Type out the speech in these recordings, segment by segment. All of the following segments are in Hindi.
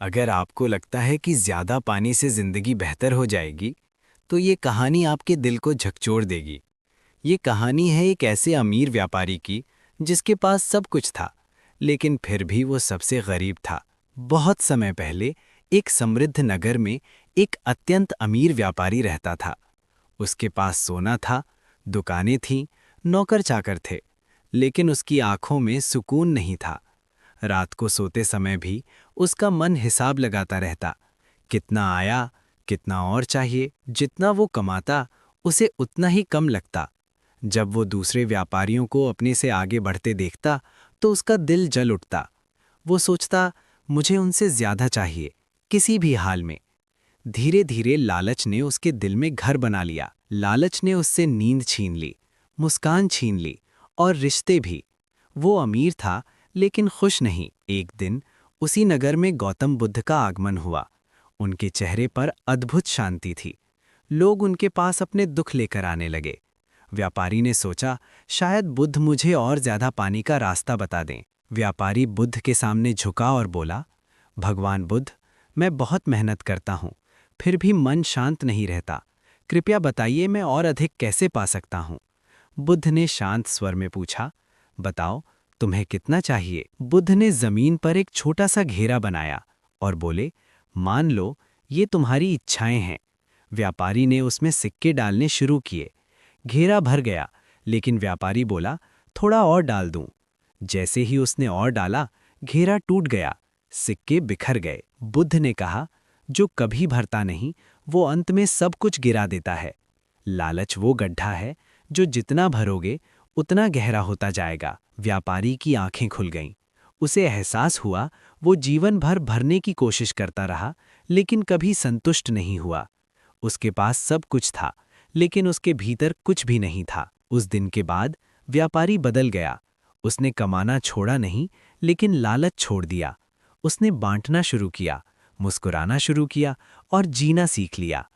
अगर आपको लगता है कि ज़्यादा पानी से ज़िंदगी बेहतर हो जाएगी, तो ये कहानी आपके दिल को झकझोर देगी। ये कहानी है एक ऐसे अमीर व्यापारी की, जिसके पास सब कुछ था, लेकिन फिर भी वो सबसे गरीब था। बहुत समय पहले एक समृद्ध नगर में एक अत्यंत अमीर व्यापारी रहता था। उसके पास सोना था, दुकानें थीं, नौकर-चाकर थे, लेकिन उसकी आंखों में सुकून नहीं था। रात को सोते समय भी उसका मन हिसाब लगाता रहता। कितना आया, कितना और चाहिए। जितना वो कमाता, उसे उतना ही कम लगता। जब वो दूसरे व्यापारियों को अपने से आगे बढ़ते देखता, तो उसका दिल जल उठता। वो सोचता, मुझे उनसे ज्यादा चाहिए, किसी भी हाल में। धीरे धीरे लालच ने उसके दिल में घर बना लिया। लालच ने उससे नींद छीन ली, मुस्कान छीन ली और रिश्ते भी। वो अमीर था, लेकिन खुश नहीं। एक दिन उसी नगर में गौतम बुद्ध का आगमन हुआ। उनके चेहरे पर अद्भुत शांति थी। लोग उनके पास अपने दुख लेकर आने लगे। व्यापारी ने सोचा, शायद बुद्ध मुझे और ज्यादा पानी का रास्ता बता दें। व्यापारी बुद्ध के सामने झुका और बोला, भगवान बुद्ध, मैं बहुत मेहनत करता हूँ, फिर भी मन शांत नहीं रहता। कृपया बताइए, मैं और अधिक कैसे पा सकता हूँ। बुद्ध ने शांत स्वर में पूछा, बताओ, तुम्हें कितना चाहिए। बुद्ध ने जमीन पर एक छोटा सा घेरा बनाया और बोले, मान लो ये तुम्हारी इच्छाएं हैं। व्यापारी ने उसमें सिक्के डालने शुरू किए। घेरा भर गया, लेकिन व्यापारी बोला, थोड़ा और डाल दूं। जैसे ही उसने और डाला, घेरा टूट गया, सिक्के बिखर गए। बुद्ध ने कहा, जो कभी भरता नहीं, वो अंत में सब कुछ गिरा देता है। लालच वो गड्ढा है जो जितना भरोगे उतना गहरा होता जाएगा। व्यापारी की आंखें खुल गईं। उसे एहसास हुआ, वो जीवन भर भरने की कोशिश करता रहा, लेकिन कभी संतुष्ट नहीं हुआ। उसके पास सब कुछ था, लेकिन उसके भीतर कुछ भी नहीं था। उस दिन के बाद व्यापारी बदल गया। उसने कमाना छोड़ा नहीं, लेकिन लालच छोड़ दिया। उसने बांटना शुरू किया, मुस्कुराना शुरू किया और जीना सीख लिया।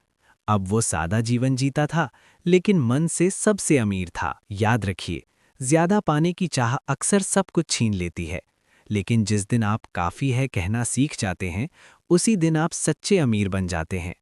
अब वो सादा जीवन जीता था, लेकिन मन से सबसे अमीर था। याद रखिए, ज्यादा पाने की चाह अक्सर सब कुछ छीन लेती है, लेकिन जिस दिन आप काफी है कहना सीख जाते हैं, उसी दिन आप सच्चे अमीर बन जाते हैं।